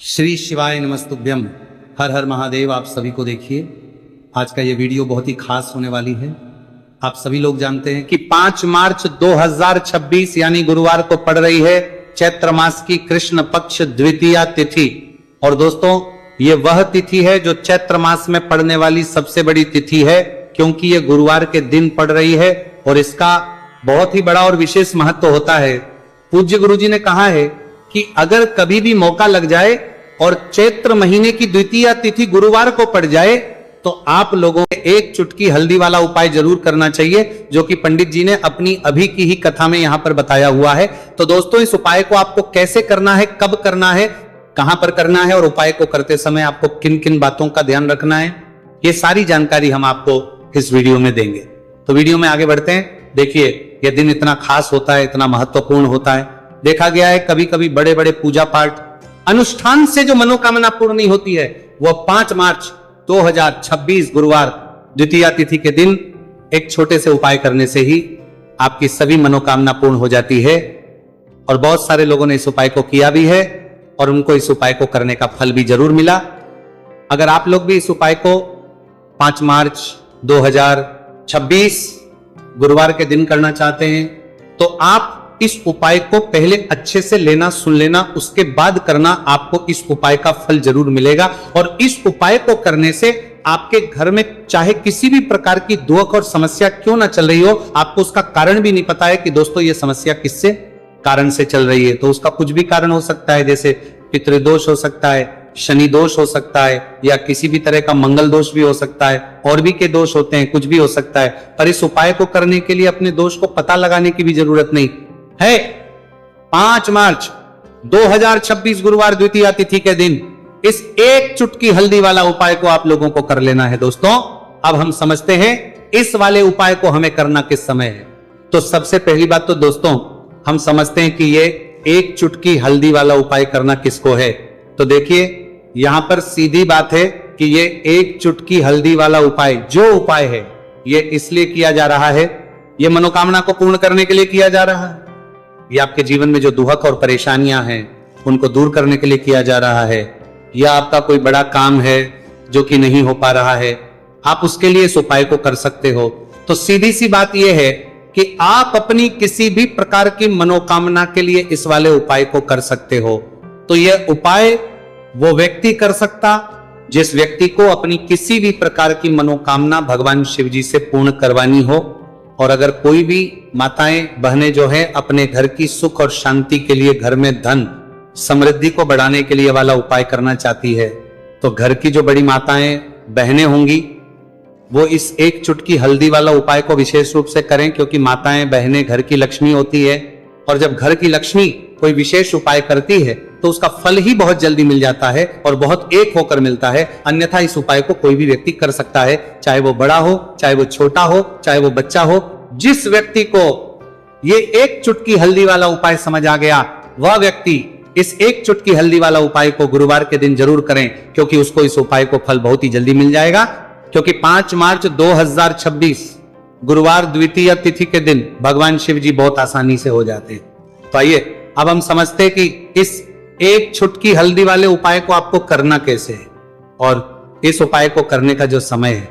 श्री शिवाय नमस्तुभ्यम। हर हर महादेव। आप सभी को देखिए, आज का ये वीडियो बहुत ही खास होने वाली है। आप सभी लोग जानते हैं कि 5 मार्च 2026 यानी गुरुवार को पड़ रही है चैत्र मास की कृष्ण पक्ष द्वितीया तिथि। और दोस्तों, ये वह तिथि है जो चैत्र मास में पड़ने वाली सबसे बड़ी तिथि है, क्योंकि ये गुरुवार के दिन पड़ रही है और इसका बहुत ही बड़ा और विशेष महत्व होता है। पूज्य गुरुजी ने कहा है कि अगर कभी भी मौका लग जाए और चैत्र महीने की द्वितीया तिथि गुरुवार को पड़ जाए तो आप लोगों को एक चुटकी हल्दी वाला उपाय जरूर करना चाहिए, जो कि पंडित जी ने अपनी अभी की ही कथा में यहां पर बताया हुआ है। तो दोस्तों, इस उपाय को आपको कैसे करना है, कब करना है, कहां पर करना है और उपाय को करते समय आपको किन किन बातों का ध्यान रखना है, ये सारी जानकारी हम आपको इस वीडियो में देंगे। तो वीडियो में आगे बढ़ते हैं। देखिए, यह दिन इतना खास होता है, इतना महत्वपूर्ण होता है। देखा गया है कभी कभी बड़े बड़े पूजा पाठ अनुष्ठान से जो मनोकामना पूर्ण नहीं होती है, वह 5 मार्च 2026 गुरुवार द्वितीया तिथि के दिन एक छोटे से उपाय करने से ही आपकी सभी मनोकामना पूर्ण हो जाती है। और बहुत सारे लोगों ने इस उपाय को किया भी है और उनको इस उपाय को करने का फल भी जरूर मिला। अगर आप लोग भी इस उपाय को 5 मार्च 2026 गुरुवार के दिन करना चाहते हैं तो आप इस उपाय को पहले अच्छे से लेना, सुन लेना, उसके बाद करना। आपको इस उपाय का फल जरूर मिलेगा। और इस उपाय को करने से आपके घर में चाहे किसी भी प्रकार की दुख और समस्या क्यों ना चल रही हो, आपको उसका कारण भी नहीं पता है कि दोस्तों ये समस्या किससे कारण से चल रही है। तो उसका कुछ भी कारण हो सकता है, जैसे पितृदोष हो सकता है, शनि दोष हो सकता है, या किसी भी तरह का मंगल दोष भी हो सकता है, और भी के दोष होते हैं, कुछ भी हो सकता है। पर इस उपाय को करने के लिए अपने दोष को पता लगाने की भी जरूरत नहीं है। 5 मार्च 2026 गुरुवार द्वितीया तिथि के दिन इस एक चुटकी हल्दी वाला उपाय को आप लोगों को कर लेना है। दोस्तों, अब हम समझते हैं इस वाले उपाय को हमें करना किस समय है। तो सबसे पहली बात तो दोस्तों, हम समझते हैं कि ये एक चुटकी हल्दी वाला उपाय करना किसको है। तो देखिए, यहां पर सीधी बात है कि ये एक चुटकी हल्दी वाला उपाय जो उपाय है, ये इसलिए किया जा रहा है, ये मनोकामना को पूर्ण करने के लिए किया जा रहा है। ये आपके जीवन में जो दुख और परेशानियां हैं उनको दूर करने के लिए किया जा रहा है, या आपका कोई बड़ा काम है जो कि नहीं हो पा रहा है, आप उसके लिए इस उपाय को कर सकते हो। तो सीधी सी बात यह है कि आप अपनी किसी भी प्रकार की मनोकामना के लिए इस वाले उपाय को कर सकते हो। तो यह उपाय वो व्यक्ति कर सकता जिस व्यक्ति को अपनी किसी भी प्रकार की मनोकामना भगवान शिव जी से पूर्ण करवानी हो। और अगर कोई भी माताएं बहनें जो है अपने घर की सुख और शांति के लिए, घर में धन समृद्धि को बढ़ाने के लिए वाला उपाय करना चाहती है, तो घर की जो बड़ी माताएं बहनें होंगी वो इस एक चुटकी हल्दी वाला उपाय को विशेष रूप से करें, क्योंकि माताएं बहनें घर की लक्ष्मी होती है। और जब घर की लक्ष्मी कोई विशेष उपाय करती है तो उसका फल ही बहुत जल्दी मिल जाता है और बहुत एक होकर मिलता है। अन्यथा इस उपाय को कोई भी व्यक्ति कर सकता है, चाहे वो बड़ा हो, चाहे वो छोटा हो, चाहे वो बच्चा हो। जिस व्यक्ति को ये एक चुटकी हल्दी वाला उपाय समझ आ गया, वह व्यक्ति इस एक चुटकी हल्दी वाला उपाय को गुरुवार के दिन जरूर करें, क्योंकि उसको इस उपाय को फल बहुत ही जल्दी मिल जाएगा। क्योंकि 5 मार्च 2026 गुरुवार द्वितीय तिथि के दिन भगवान शिव जी बहुत आसानी से हो जाते हैं। तो आइए अब हम समझते हैं कि इस एक चुटकी हल्दी वाले उपाय को आपको करना कैसे है और इस उपाय को करने का जो समय है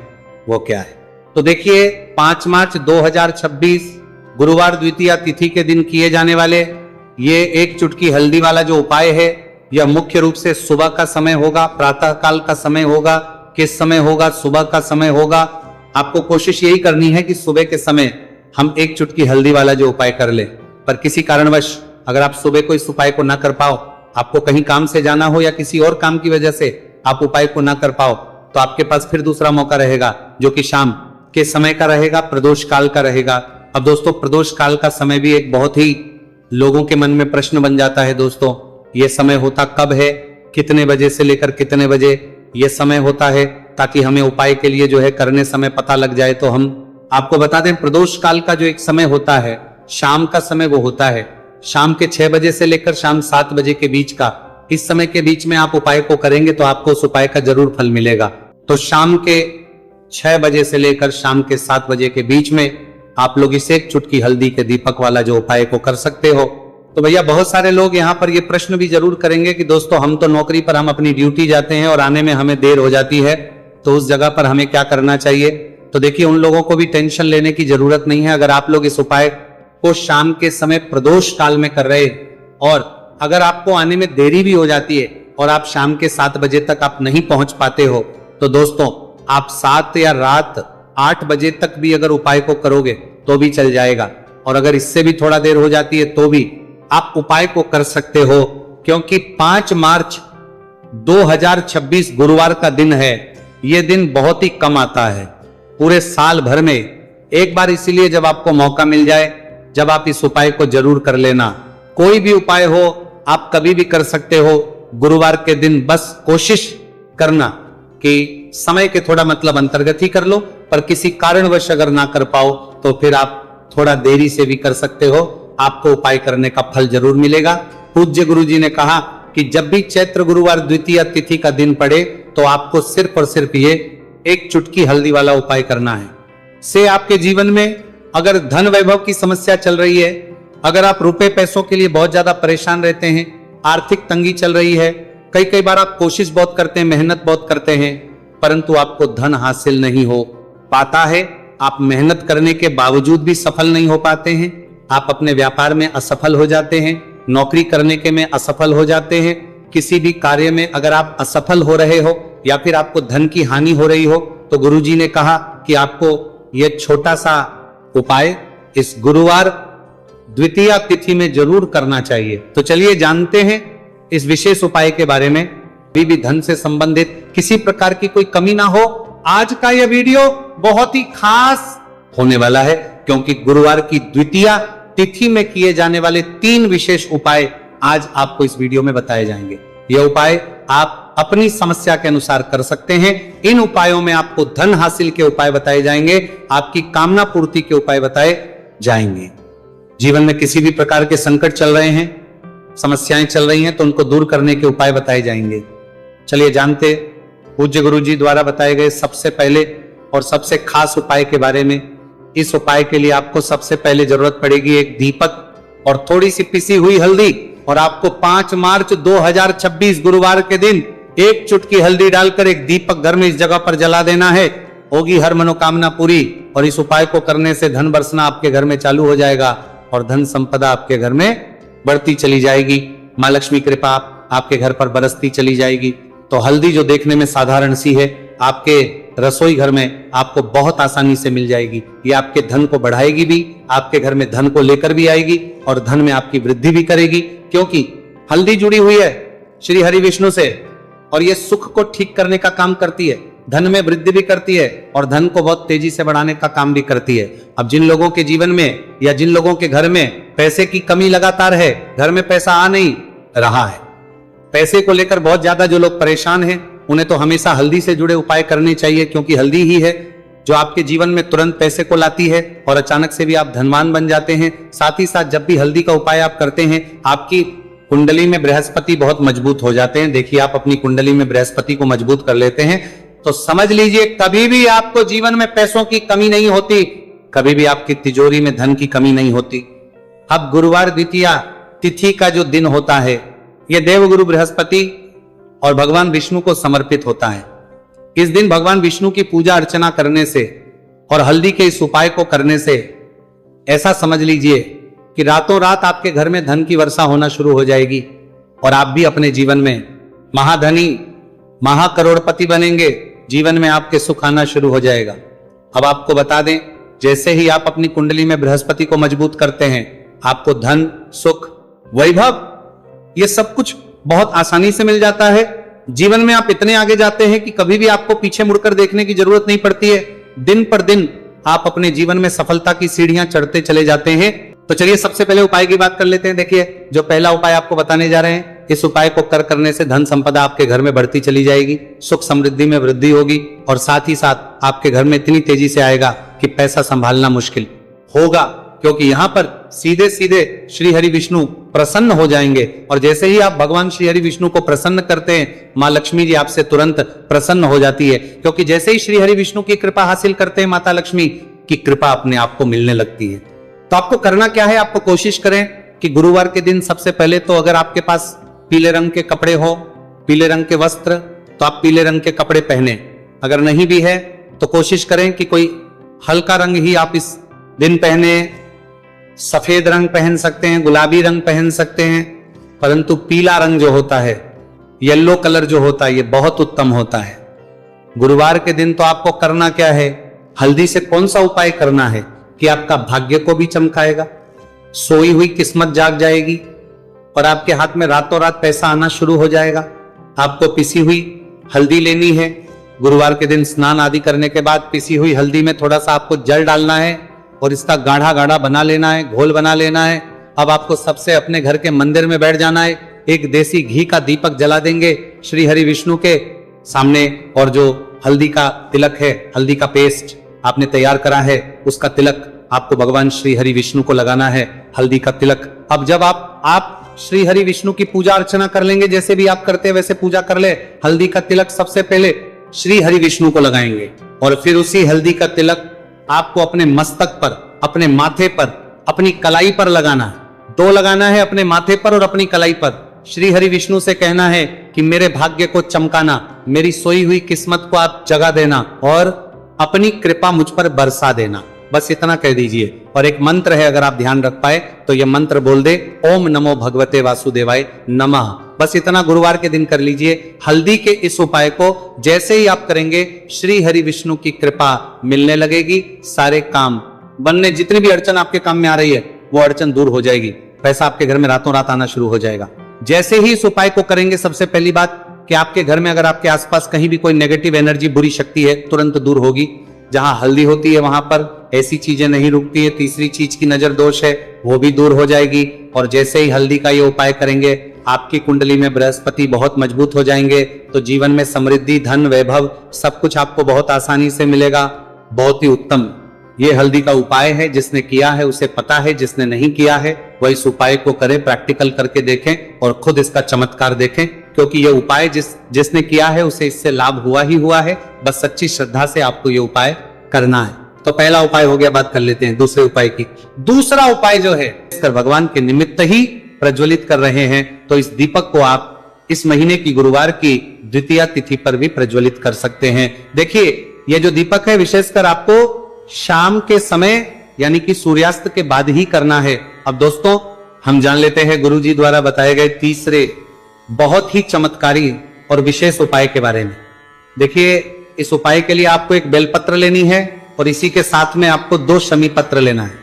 वो क्या है। तो देखिए, 5 मार्च 2026 गुरुवार द्वितीया तिथि के दिन किए जाने वाले ये एक चुटकी हल्दी वाला जो उपाय है, यह मुख्य रूप से सुबह का समय होगा, प्रातः काल का समय होगा। किस समय होगा? सुबह का समय होगा। आपको कोशिश यही करनी है कि सुबह के समय हम एक चुटकी हल्दी वाला जो उपाय कर ले। पर किसी कारणवश अगर आप सुबह को इस उपाय को ना कर पाओ, आपको कहीं काम से जाना हो या किसी और काम की वजह से आप उपाय को ना कर पाओ, तो आपके पास फिर दूसरा मौका रहेगा, जो कि शाम के समय का रहेगा, प्रदोष काल का रहेगा। अब दोस्तों, प्रदोष काल का समय भी एक बहुत ही लोगों के मन में प्रश्न बन जाता है। दोस्तों, यह समय होता कब है, कितने बजे से लेकर कितने बजे यह समय होता है, ताकि हमें उपाय के लिए जो है करने समय पता लग जाए। तो हम आपको बता दें, प्रदोष काल का जो एक समय होता है, शाम का समय वो होता है शाम के 6 बजे से लेकर शाम 7 बजे के बीच का। इस समय के बीच में आप उपाय को करेंगे तो आपको उस उपाय का जरूर फल मिलेगा। तो शाम के 6 बजे से लेकर शाम के 7 बजे के बीच में आप लोग इस एक चुटकी हल्दी के दीपक वाला जो उपाय को कर सकते हो। तो भैया बहुत सारे लोग यहाँ पर ये प्रश्न भी जरूर करेंगे कि दोस्तों हम तो नौकरी पर हम अपनी ड्यूटी जाते हैं और आने में हमें देर हो जाती है, तो उस जगह पर हमें क्या करना चाहिए। तो देखिए उन लोगों को भी टेंशन लेने की जरूरत नहीं है। अगर आप लोग इस उपाय को शाम के समय प्रदोष काल में कर रहे, और अगर आपको आने में देरी भी हो जाती है और आप शाम के 7 बजे तक आप नहीं पहुंच पाते हो, तो दोस्तों आप 7 या रात 8 बजे तक भी अगर उपाय को करोगे तो भी चल जाएगा। और अगर इससे भी थोड़ा देर हो जाती है तो भी आप उपाय को कर सकते हो, क्योंकि 5 मार्च 2026 गुरुवार का दिन है। यह दिन बहुत ही कम आता है पूरे साल भर में, एक बार इसीलिए जब आपको मौका मिल जाए, जब आप इस उपाय को जरूर कर लेना। कोई भी उपाय हो आप कभी भी कर सकते हो, गुरुवार के दिन बस कोशिश करना कि समय के थोड़ा मतलब अंतर्गत ही कर लो, पर किसी कारणवश अगर ना कर पाओ तो फिर आप थोड़ा देरी से भी कर सकते हो, आपको उपाय करने का फल जरूर मिलेगा। पूज्य गुरु जी ने कहा कि जब भी चैत्र गुरुवार द्वितीय तिथि का दिन पड़े तो आपको सिर्फ और सिर्फ ये एक चुटकी हल्दी वाला उपाय करना है। से आपके जीवन में अगर धन वैभव की समस्या चल रही है, अगर आप रुपए पैसों के लिए बहुत ज्यादा परेशान रहते हैं, आर्थिक तंगी चल रही है, कई बार आप कोशिश बहुत करते हैं, मेहनत बहुत करते हैं, परंतु आपको धन हासिल नहीं हो पाता है, आप मेहनत करने के बावजूद भी सफल नहीं हो पाते हैं, आप अपने व्यापार में असफल हो जाते हैं, नौकरी करने के में असफल हो जाते हैं, किसी भी कार्य में अगर आप असफल हो रहे हो या फिर आपको धन की हानि हो रही हो, तो गुरुजी ने कहा कि आपको यह छोटा सा उपाय इस गुरुवार द्वितीय तिथि में जरूर करना चाहिए। तो चलिए जानते हैं इस विशेष उपाय के बारे में। भी धन से संबंधित किसी प्रकार की कोई कमी ना हो, आज का यह वीडियो बहुत ही खास होने वाला है, क्योंकि गुरुवार की द्वितीय तिथि में किए जाने वाले 3 विशेष उपाय आज आपको इस वीडियो में बताए जाएंगे। यह उपाय आप अपनी समस्या के अनुसार कर सकते हैं। इन उपायों में आपको धन हासिल के उपाय बताए जाएंगे, आपकी कामना पूर्ति के उपाय बताए जाएंगे। जीवन में किसी भी प्रकार के संकट चल रहे हैं, समस्याएं चल रही हैं, तो उनको दूर करने के उपाय बताए जाएंगे। चलिए जानते पूज्य गुरु जी द्वारा बताए गए सबसे पहले और सबसे खास उपाय के बारे में। इस उपाय के लिए आपको सबसे पहले जरूरत पड़ेगी एक दीपक और थोड़ी सी पिसी हुई हल्दी, और आपको 5 मार्च 2026 गुरुवार के दिन एक चुटकी हल्दी डालकर एक दीपक घर में इस जगह पर जला देना है। होगी हर मनोकामना पूरी, और इस उपाय को करने से धन बरसना आपके घर में चालू हो जाएगा और धन संपदा आपके घर में बढ़ती चली जाएगी। मां लक्ष्मी कृपा आपके घर पर बरसती चली जाएगी। तो हल्दी जो देखने में साधारण सी है, आपके रसोई घर में आपको बहुत आसानी से मिल जाएगी। ये आपके धन को बढ़ाएगी भी, आपके घर में धन को लेकर भी आएगी और धन में आपकी वृद्धि भी करेगी, क्योंकि हल्दी जुड़ी हुई है श्री हरि विष्णु से, और ये सुख को ठीक करने का काम करती है, धन में वृद्धि भी करती है और धन को बहुत तेजी से बढ़ाने का काम भी करती है। अब जिन लोगों के जीवन में या जिन लोगों के घर में पैसे की कमी लगातार है, घर में पैसा आ नहीं रहा है, पैसे को लेकर बहुत ज्यादा जो लोग परेशान हैं, उन्हें तो हमेशा हल्दी से जुड़े उपाय करने चाहिए, क्योंकि हल्दी ही है जो आपके जीवन में तुरंत पैसे को लाती है और अचानक से भी आप धनवान बन जाते हैं। साथ ही साथ जब भी हल्दी का उपाय आप करते हैं, आपकी कुंडली में बृहस्पति बहुत मजबूत हो जाते हैं। देखिए आप अपनी कुंडली में बृहस्पति को मजबूत कर लेते हैं तो समझ लीजिए कभी भी आपको जीवन में पैसों की कमी नहीं होती, कभी भी आपकी तिजोरी में धन की कमी नहीं होती। अब गुरुवार द्वितीय तिथि का जो दिन होता है, यह देवगुरु बृहस्पति और भगवान विष्णु को समर्पित होता है। इस दिन भगवान विष्णु की पूजा अर्चना करने से और हल्दी के इस उपाय को करने से ऐसा समझ लीजिए कि रातों रात आपके घर में धन की वर्षा होना शुरू हो जाएगी और आप भी अपने जीवन में महाधनी महाकरोड़पति बनेंगे। जीवन में आपके सुख आना शुरू हो जाएगा। अब आपको बता दें, जैसे ही आप अपनी कुंडली में बृहस्पति को मजबूत करते हैं, आपको धन, सुख, वैभव, ये सब कुछ बहुत आसानी से मिल जाता है। जीवन में आप इतने आगे जाते हैं कि कभी भी आपको पीछे मुड़कर देखने की जरूरत नहीं पड़ती है। दिन पर दिन आप अपने जीवन में सफलता की सीढ़ियां चढ़ते चले जाते हैं। तो चलिए सबसे पहले उपाय की बात कर लेते हैं। देखिए जो पहला उपाय आपको बताने जा रहे हैं, इस उपाय को करने से धन संपदा आपके घर में बढ़ती चली जाएगी, सुख समृद्धि में वृद्धि होगी और साथ ही साथ आपके घर में इतनी तेजी से आएगा कि पैसा संभालना मुश्किल होगा, क्योंकि यहां पर सीधे सीधे श्री हरि विष्णु प्रसन्न हो जाएंगे। और जैसे ही आप भगवान श्री हरि विष्णु को प्रसन्न करते हैं, मां लक्ष्मी जी आपसे तुरंत प्रसन्न हो जाती है, क्योंकि जैसे ही श्री हरि विष्णु की कृपा हासिल करते हैं, माता लक्ष्मी की कृपा अपने आप को मिलने लगती है। तो आपको करना क्या है, आपको कोशिश करें कि गुरुवार के दिन सबसे पहले तो अगर आपके पास पीले रंग के कपड़े हो, पीले रंग के वस्त्र, तो आप पीले रंग के कपड़े पहने। अगर नहीं भी है तो कोशिश करें कि कोई हल्का रंग ही आप इस दिन पहने। सफेद रंग पहन सकते हैं, गुलाबी रंग पहन सकते हैं, परंतु पीला रंग जो होता है, येलो कलर जो होता है, ये बहुत उत्तम होता है। गुरुवार के दिन तो आपको करना क्या है, हल्दी से कौन सा उपाय करना है कि आपका भाग्य को भी चमकाएगा, सोई हुई किस्मत जाग जाएगी और आपके हाथ में रातों रात पैसा आना शुरू हो जाएगा। आपको पिसी हुई हल्दी लेनी है। गुरुवार के दिन स्नान आदि करने के बाद पिसी हुई हल्दी में थोड़ा सा आपको जल डालना है और इसका गाढ़ा गाढ़ा बना लेना है, घोल बना लेना है। अब आपको सबसे अपने घर के मंदिर में बैठ जाना है, एक देसी घी का दीपक जला देंगे श्री हरि विष्णु के सामने, और जो हल्दी का तिलक है, हल्दी का पेस्ट आपने तैयार करा है, उसका तिलक आपको भगवान श्री हरि विष्णु को लगाना है, हल्दी का तिलक। अब जब आप श्री हरि विष्णु की पूजा अर्चना कर लेंगे, जैसे भी आप करते हैं वैसे पूजा कर ले। हल्दी का तिलक सबसे पहले श्री हरि विष्णु को लगाएंगे और फिर उसी हल्दी का तिलक आपको अपने मस्तक पर, अपने माथे पर, अपनी कलाई पर लगाना है। 2 लगाना है, अपने माथे पर और अपनी कलाई पर। श्री हरि विष्णु से कहना है कि मेरे भाग्य को चमकाना, मेरी सोई हुई किस्मत को आप जगा देना और अपनी कृपा मुझ पर बरसा देना। बस इतना कह दीजिए। और एक मंत्र है, अगर आप ध्यान रख पाए तो यह मंत्र बोल दे, ओम नमो भगवते वासुदेवाय नमः। बस इतना गुरुवार के दिन कर लीजिए। हल्दी के इस उपाय को जैसे ही आप करेंगे, श्री हरि विष्णु की कृपा मिलने लगेगी। सारे काम बनने, जितनी भी अड़चन आपके काम में आ रही है वो अड़चन दूर हो जाएगी। पैसा आपके घर में रातों रात आना शुरू हो जाएगा। जैसे ही इस उपाय को करेंगे, सबसे पहली बात कि आपके घर में अगर आपके आसपास कहीं भी कोई नेगेटिव एनर्जी, बुरी शक्ति है, तुरंत दूर होगी। जहां हल्दी होती है वहां पर ऐसी चीजें नहीं रुकती है। तीसरी चीज की नजर दोष है, वो भी दूर हो जाएगी। और जैसे ही हल्दी का ये उपाय करेंगे, आपकी कुंडली में बृहस्पति बहुत मजबूत हो जाएंगे, तो जीवन में समृद्धि, धन, वैभव सब कुछ आपको बहुत आसानी से मिलेगा। बहुत ही उत्तम ये हल्दी का उपाय है। जिसने किया है उसे पता है, जिसने नहीं किया है वह इस उपाय को करे, प्रैक्टिकल करके देखें और खुद इसका चमत्कार देखें। क्योंकि ये उपाय जिसने किया है उसे इससे लाभ हुआ ही हुआ है। बस सच्ची श्रद्धा से आपको ये उपाय करना है। तो पहला उपाय हो गया, बात कर लेते हैं दूसरे उपाय की। दूसरा उपाय जो है, भगवान के निमित्त ही प्रज्वलित कर रहे हैं, तो इस दीपक को आप इस महीने की गुरुवार की द्वितीय तिथि पर भी प्रज्वलित कर सकते हैं। देखिए, ये जो दीपक है विशेषकर आपको शाम के समय यानी कि सूर्यास्त के बाद ही करना है। अब दोस्तों, हम जान लेते हैं गुरुजी द्वारा बताए गए तीसरे बहुत ही चमत्कारी और विशेष उपाय के बारे में। देखिए, इस उपाय के लिए आपको एक बेलपत्र लेनी है और इसी के साथ में आपको 2 शमी पत्र लेना है।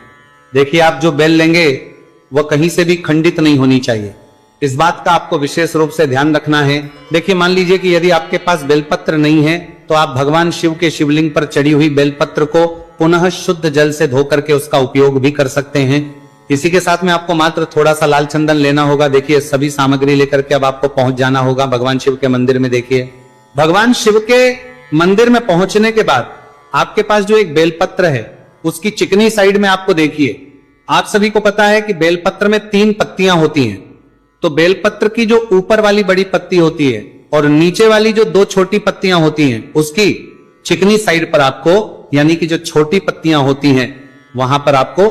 देखिए, आप जो बेल लेंगे वह कहीं से भी खंडित नहीं होनी चाहिए। इस बात का आपको विशेष रूप से ध्यान रखना है। देखिए, मान लीजिए कि यदि आपके पास बेलपत्र नहीं है तो आप भगवान शिव के शिवलिंग पर चढ़ी हुई बेलपत्र को पुनः शुद्ध जल से धो करके उसका उपयोग भी कर सकते हैं। इसी के साथ में आपको मात्र थोड़ा सा लाल चंदन लेना होगा। देखिए, सभी सामग्री लेकर के अब आपको पहुंच जाना होगा भगवान शिव के मंदिर में। देखिए, भगवान शिव के मंदिर में पहुंचने के बाद आपके पास जो एक बेलपत्र है उसकी चिकनी साइड में आपको देखिए, आप सभी को पता है कि बेलपत्र में 3 पत्तियां होती हैं। तो बेलपत्र की जो ऊपर वाली बड़ी पत्ती होती है और नीचे वाली जो 2 छोटी पत्तियां होती हैं, उसकी चिकनी साइड पर आपको, यानी कि जो छोटी पत्तियां होती हैं वहां पर आपको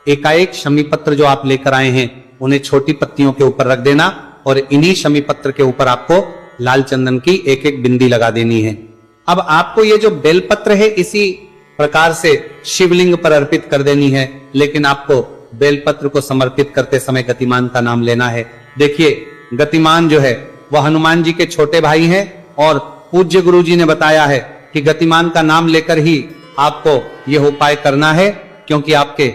एकाएक शमी पत्र जो आप लेकर आए हैं उन्हें छोटी पत्तियों के ऊपर रख देना और इन्हीं शमी पत्र के ऊपर आपको लाल चंदन की एक एक बिंदी लगा देनी है। अब आपको ये जो बेलपत्र है इसी प्रकार से शिवलिंग पर अर्पित कर देनी है, लेकिन आपको बेलपत्र को समर्पित करते समय गतिमान का नाम लेना है। देखिए, गतिमान जो है वह हनुमान जी के छोटे भाई हैं और पूज्य गुरु जी ने बताया है कि गतिमान का नाम लेकर ही आपको यह उपाय करना है, क्योंकि आपके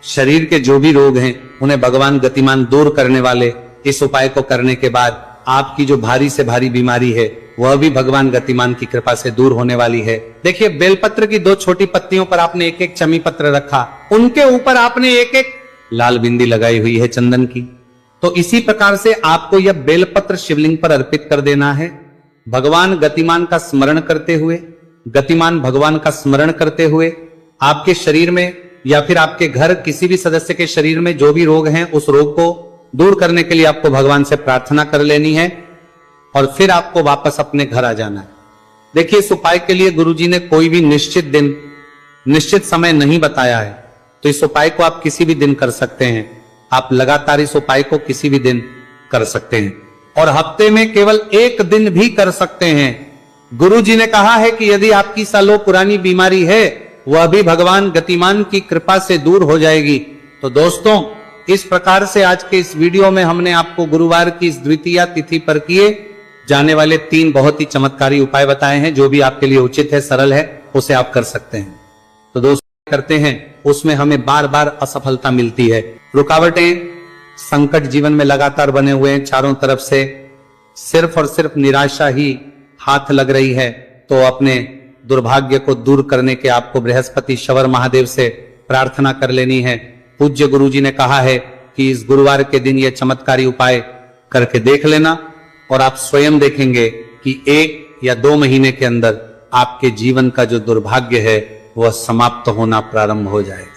शरीर के जो भी रोग हैं उन्हें भगवान गतिमान दूर करने वाले। इस उपाय को करने के बाद आपकी जो भारी से भारी बीमारी है वह भी भगवान गतिमान की कृपा से दूर होने वाली है। देखिए, बेलपत्र की 2 छोटी पत्तियों पर आपने एक एक चमी पत्र रखा, उनके ऊपर आपने एक एक लाल बिंदी लगाई हुई है चंदन की। तो इसी प्रकार से आपको यह बेलपत्र शिवलिंग पर अर्पित कर देना है। भगवान गतिमान का स्मरण करते हुए, गतिमान भगवान का स्मरण करते हुए आपके शरीर में या फिर आपके घर किसी भी सदस्य के शरीर में जो भी रोग हैं उस रोग को दूर करने के लिए आपको भगवान से प्रार्थना कर लेनी है और फिर आपको वापस अपने घर आ जाना है। देखिए, इस उपाय के लिए गुरुजी ने कोई भी निश्चित दिन, निश्चित समय नहीं बताया है, तो इस उपाय को आप किसी भी दिन कर सकते हैं। आप लगातार इस उपाय को किसी भी दिन कर सकते हैं और हफ्ते में केवल एक दिन भी कर सकते हैं। गुरु जी ने कहा है कि यदि आपकी सालों पुरानी बीमारी है वह भी भगवान गतिमान की कृपा से दूर हो जाएगी। तो दोस्तों, इस प्रकार से आज के इस वीडियो में हमने आपको गुरुवार की इस द्वितीया तिथि पर किए जाने वाले 3 बहुत ही चमत्कारी उपाय बताए हैं। जो भी आपके लिए उचित है, सरल है, उसे आप कर सकते हैं। तो दोस्तों करते हैं, उसमें हमें बार बार असफलता मिलती है, रुकावटें, संकट जीवन में लगातार बने हुए हैं, चारों तरफ से सिर्फ और सिर्फ निराशा ही हाथ लग रही है। तो अपने दुर्भाग्य को दूर करने के आपको बृहस्पति शवर महादेव से प्रार्थना कर लेनी है। पूज्य गुरु जी ने कहा है कि इस गुरुवार के दिन यह चमत्कारी उपाय करके देख लेना और आप स्वयं देखेंगे कि 1 या 2 महीने के अंदर आपके जीवन का जो दुर्भाग्य है वह समाप्त होना प्रारंभ हो जाएगा।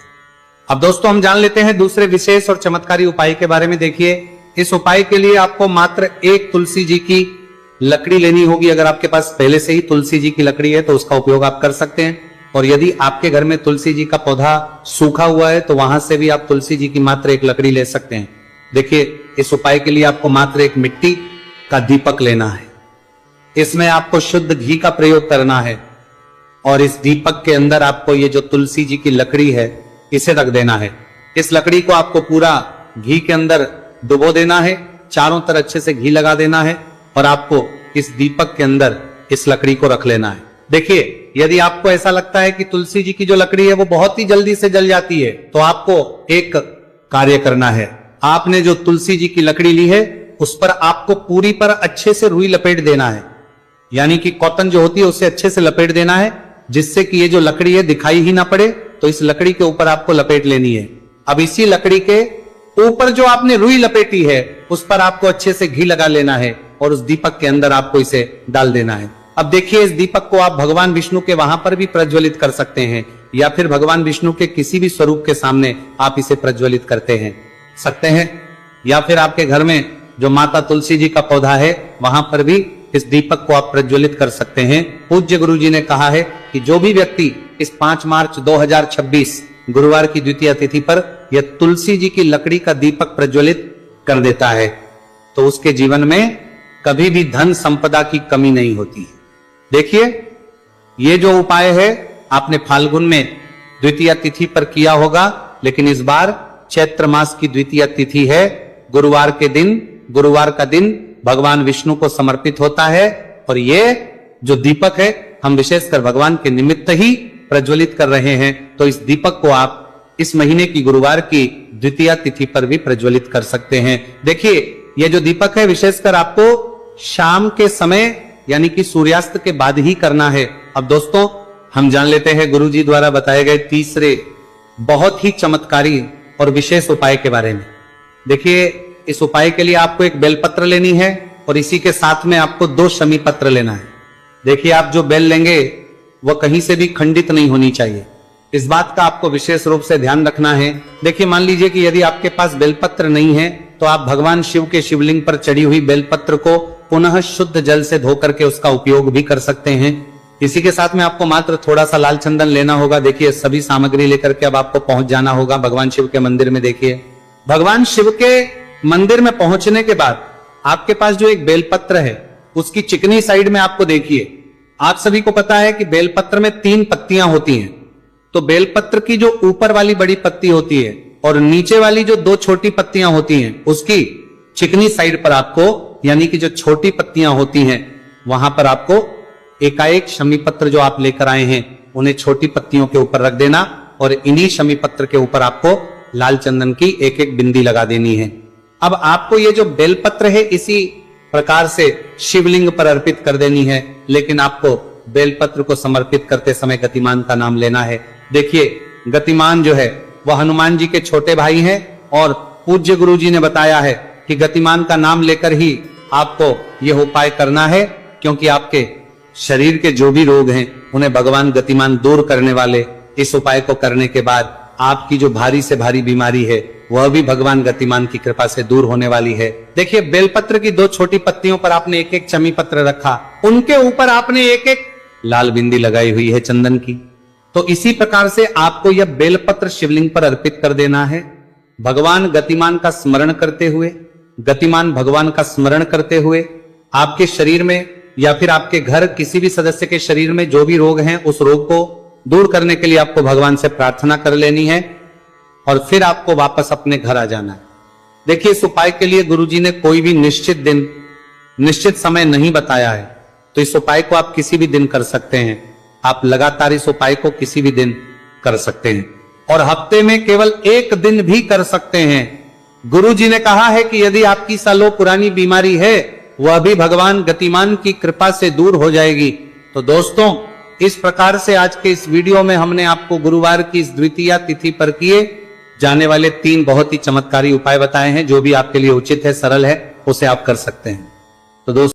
अब दोस्तों हम जान लेते हैं दूसरे विशेष और चमत्कारी उपाय के बारे में। देखिए, इस उपाय के लिए आपको मात्र 1 तुलसी जी की लकड़ी लेनी होगी। अगर आपके पास पहले से ही तुलसी जी की लकड़ी है तो उसका उपयोग आप कर सकते हैं, और यदि आपके घर में तुलसी जी का पौधा सूखा हुआ है तो वहां से भी आप तुलसी जी की मात्र 1 लकड़ी ले सकते हैं। देखिए, इस उपाय के लिए आपको मात्र 1 मिट्टी का दीपक लेना है। इसमें आपको शुद्ध घी का प्रयोग करना है और इस दीपक के अंदर आपको ये जो तुलसी जी की लकड़ी है इसे रख देना है। इस लकड़ी को आपको पूरा घी के अंदर डुबो देना है, चारों तरफ अच्छे से घी लगा देना है और आपको इस दीपक के अंदर इस लकड़ी को रख लेना है। देखिए, यदि आपको ऐसा लगता है कि तुलसी जी की जो लकड़ी है वो बहुत ही जल्दी से जल जाती है तो आपको एक कार्य करना है। आपने जो तुलसी जी की लकड़ी ली है उस पर आपको पूरी पर अच्छे से रुई लपेट देना है, यानी कि कॉटन जो होती है उसे अच्छे से लपेट देना है, जिससे कि ये जो लकड़ी है दिखाई ही ना पड़े। तो इस लकड़ी के ऊपर आपको लपेट लेनी है। अब इसी लकड़ी के ऊपर जो आपने रुई लपेटी है उस पर आपको अच्छे से घी लगा लेना है और उस दीपक के अंदर आपको इसे डाल देना है। अब देखिए, इस दीपक को आप भगवान विष्णु के वहां पर भी प्रज्वलित कर सकते हैं या फिर भगवान विष्णु के किसी भी स्वरूप के सामने आप इसे प्रज्वलित करते सकते हैं, या फिर आपके घर में जो माता तुलसी जी का पौधा है वहां पर भी इस दीपक को आप प्रज्वलित कर सकते हैं। पूज्य गुरु जी ने कहा है कि जो भी व्यक्ति इस 5 मार्च 2026 गुरुवार की द्वितीय तिथि पर यह तुलसी जी की लकड़ी का दीपक प्रज्वलित कर देता है तो उसके जीवन में कभी भी धन संपदा की कमी नहीं होती। देखिए, ये जो उपाय है आपने फाल्गुन में द्वितीय तिथि पर किया होगा, लेकिन इस बार चैत्र मास की द्वितीय तिथि है। गुरुवार के दिन, गुरुवार का दिन भगवान विष्णु को समर्पित होता है और ये जो दीपक है हम विशेषकर भगवान के निमित्त ही प्रज्वलित कर रहे हैं। तो इस दीपक को आप इस महीने की गुरुवार की द्वितीय तिथि पर भी प्रज्वलित कर सकते हैं। देखिए, ये जो दीपक है विशेषकर आपको शाम के समय यानी कि सूर्यास्त के बाद ही करना है। अब दोस्तों हम जान लेते हैं गुरु जी द्वारा बताए गए तीसरे बहुत ही चमत्कारी और विशेष उपाय के बारे में। देखिए, इस उपाय के लिए आपको एक बेलपत्र लेनी है और इसी के साथ में आपको 2 शमी पत्र लेना है। देखिए, आप जो बेल लेंगे वह कहीं से भी खंडित नहीं होनी चाहिए, इस बात का आपको विशेष रूप से ध्यान रखना है। देखिए, मान लीजिए कि यदि आपके पास बेलपत्र नहीं है तो आप भगवान शिव के शिवलिंग पर चढ़ी हुई बेलपत्र को पुनः शुद्ध जल से धो करके उसका उपयोग भी कर सकते हैं। इसी के साथ में आपको मात्र थोड़ा सा लाल चंदन लेना होगा। देखिए, सभी सामग्री लेकर के अब आपको पहुंच जाना होगा भगवान शिव के मंदिर में। देखिए, भगवान शिव के मंदिर में पहुंचने के बाद आपके पास जो एक बेलपत्र है उसकी चिकनी साइड में आपको देखिए, आप सभी को पता है कि बेलपत्र में 3 पत्तियां होती हैं। तो बेलपत्र की जो ऊपर वाली बड़ी पत्ती होती है और नीचे वाली जो 2 छोटी पत्तियां होती हैं उसकी चिकनी साइड पर आपको, यानी कि जो छोटी पत्तियां होती हैं वहां पर आपको एकाएक शमी पत्र जो आप लेकर आए हैं उन्हें छोटी पत्तियों के ऊपर रख देना और इन्हीं शमी पत्र के ऊपर आपको लाल चंदन की 1-1 बिंदी लगा देनी है। अब आपको ये जो बेलपत्र है इसी प्रकार से शिवलिंग पर अर्पित कर देनी है, लेकिन आपको बेलपत्र को समर्पित करते समय गतिमान का नाम लेना है। देखिए, गतिमान जो है वह हनुमान जी के छोटे भाई हैं और पूज्य गुरु जी ने बताया है कि गतिमान का नाम लेकर ही आपको यह उपाय करना है, क्योंकि आपके शरीर के जो भी रोग हैं उन्हें भगवान गतिमान दूर करने वाले इस उपाय को करने के बाद आपकी जो भारी से भारी बीमारी है वह भी भगवान गतिमान की कृपा से दूर होने वाली है। देखिए, बेलपत्र की 2 छोटी पत्तियों पर आपने 1-1 चमी पत्र रखा, उनके ऊपर आपने 1-1 लाल बिंदी लगाई हुई है चंदन की। तो इसी प्रकार से आपको यह बेलपत्र शिवलिंग पर अर्पित कर देना है भगवान गतिमान का स्मरण करते हुए, गतिमान भगवान का स्मरण करते हुए आपके शरीर में या फिर आपके घर किसी भी सदस्य के शरीर में जो भी रोग हैं उस रोग को दूर करने के लिए आपको भगवान से प्रार्थना कर लेनी है और फिर आपको वापस अपने घर आ जाना है। देखिए, इस उपाय के लिए गुरुजी ने कोई भी निश्चित दिन, निश्चित समय नहीं बताया है, तो इस उपाय को आप किसी भी दिन कर सकते हैं। आप लगातार इस उपाय को किसी भी दिन कर सकते हैं और हफ्ते में केवल एक दिन भी कर सकते हैं। गुरुजी ने कहा है कि यदि आपकी सालों पुरानी बीमारी है वह भी भगवान गतिमान की कृपा से दूर हो जाएगी। तो दोस्तों, इस प्रकार से आज के इस वीडियो में हमने आपको गुरुवार की इस द्वितीया तिथि पर किए जाने वाले 3 बहुत ही चमत्कारी उपाय बताए हैं। जो भी आपके लिए उचित है, सरल है, उसे आप कर सकते हैं। तो दोस्तों